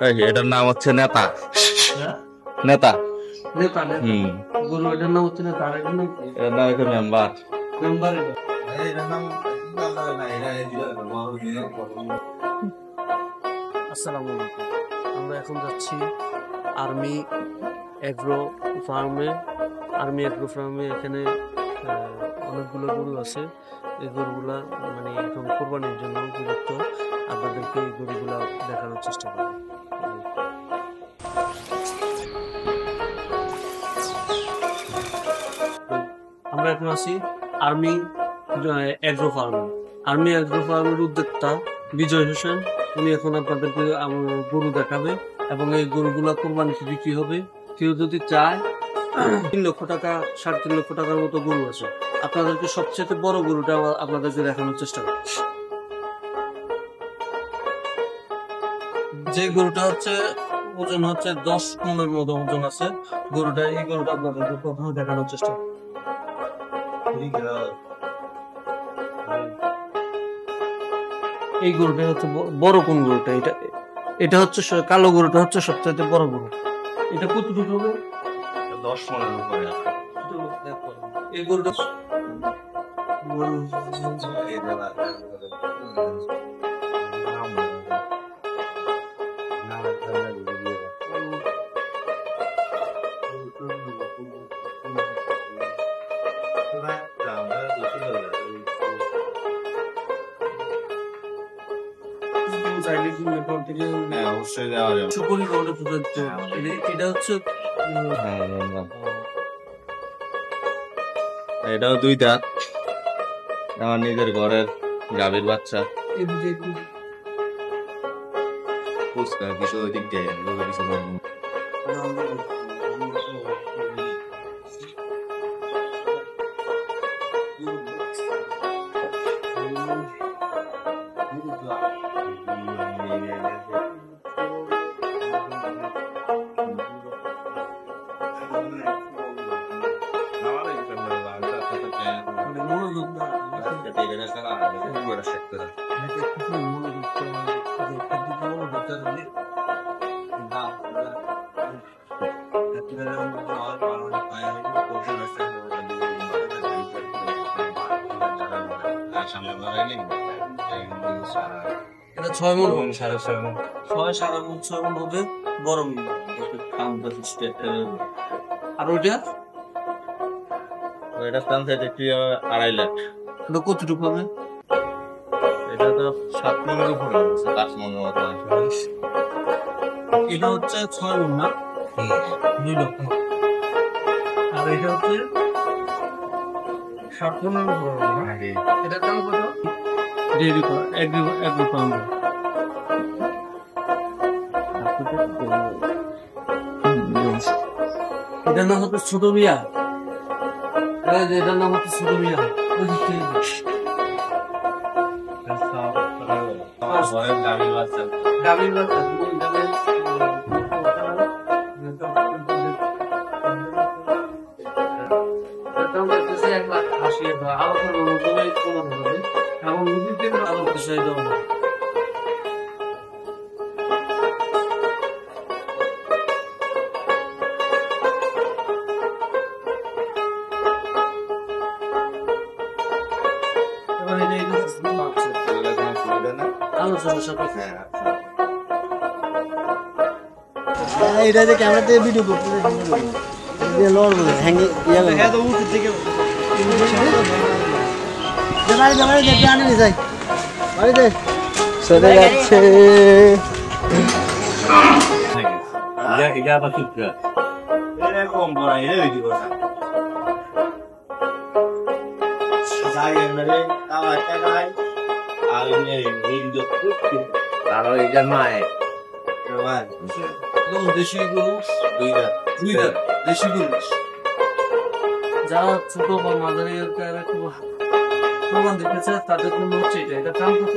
এটার নাম হচ্ছে নেতা। হ্যাঁ? নেতা। নেতা নেতা। হুম। গরু এটার নাম হচ্ছে নেতা, আর এটার নাম কি? এটার নাম হচ্ছে মেম্বার। মেম্বার এটা। আসসালামু আলাইকুম। আমরা এখন যাচ্ছি আর্মি এগ্রো ফার্মে। আর্মি এগ্রো ফার্মে এখানে অনেকগুলো গরু আছে। এই গরুগুলা মানে এখন কোরবানির জন্য উপযুক্ত। আপনাদেরকে এই গরুগুলা দেখানোর চেষ্টা করব। আমরা এখন আছি আর্মি এগ্রো ফার্মে। আর্মি এগ্রো ফার্মের উদ্যোক্তা বিজয় হোসেন, উনি এখন আপনাদেরকে গরু দেখাবে এবং এই গরুগুলা কোরবানিতে বিক্রি হবে। কেউ যদি চায় 3 লক্ষ টাকা 3.5 লক্ষ টাকার মতো গরু আছে। আপনাদেরকে সবচেয়ে বড় গরুটা আপনাদেরকে দেখানোর চেষ্টা করছি। যে গরুটা হচ্ছে ওজন হচ্ছে 10 মনের মতো ওজন আছে গরুটা। এই গরুটা আপনাদেরকে প্রথমে দেখানোর চেষ্টা করছি। এই গরুটা হচ্ছে বড় কোন গরুটা? এটা এটা হচ্ছে কালো গরুটা হচ্ছে সবচেয়ে বড় গরু। এটা কতটুকু হবে? 10 মনের উপরে। এই গরুটা অবশ্যই দেওয়া যাবে। সুপুরি গরুটা প্রযোজ্য। এটা হচ্ছে এটাও 2 দাঁত। আমার নিজের ঘরের গাভীর বাচ্চা। ফুচকা কিছু ওই দিক দিয়ে কিছু এটা 6 মণ, 6.5 মণ, 6.5 মণ হবে বড় মিল। আর ওইটা এটার দাম চাইছে 2.5 লাখ। এটা কতটুকু হবে? এটা তো 7 মনের উপরে আছে, 8 মনের মতো আছে। এটা হচ্ছে 6 মণ না? 2 লক্ষ। আর এটা হচ্ছে 7 মণের উপরে হবে না? এটার দাম কত? Dairy agro farm. এটার নাম হচ্ছে ছোট মিয়া। এটার নাম হচ্ছে ছোট মিয়া। গাভীর বাচ্চা এটা যে ক্যামেরাতে ভিডিও করতে লড় বলে হ্যাঙ্গে ইয়া লাগে তো উঠে থেকে বাড়ি বাড়ি দেখতে আনি যাই বাড়িতে চলে যাচ্ছে। এরকম বড় এই ভিডিও যাই এমরে তাও একটা গায় আর এই ভিডিও আর ওই জামাই দেশি গরু 2 দাঁত। দেশি গরু। যারা ছোট বা মাঝারি প্রমাণ দেখেছে তাদের জন্য হচ্ছে এটা। এটা দাম কত?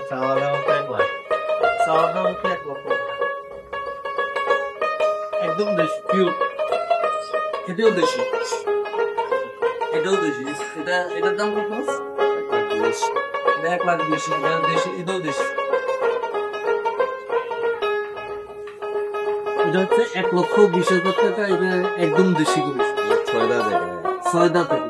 চাওয়া দাম 1 লাখ। চাওয়া দাম হচ্ছে 1 লক্ষ। একদম দেশি পিওর। এটাও দেশি, এটাও দেশি। এটার দাম কত? 1 লাখ বেশি। এটা দেশি, এটাও দেশি। এটা হচ্ছে 1,20,000 টাকা, এটা একদম দেশি গরু, 6 দাঁত থেকে।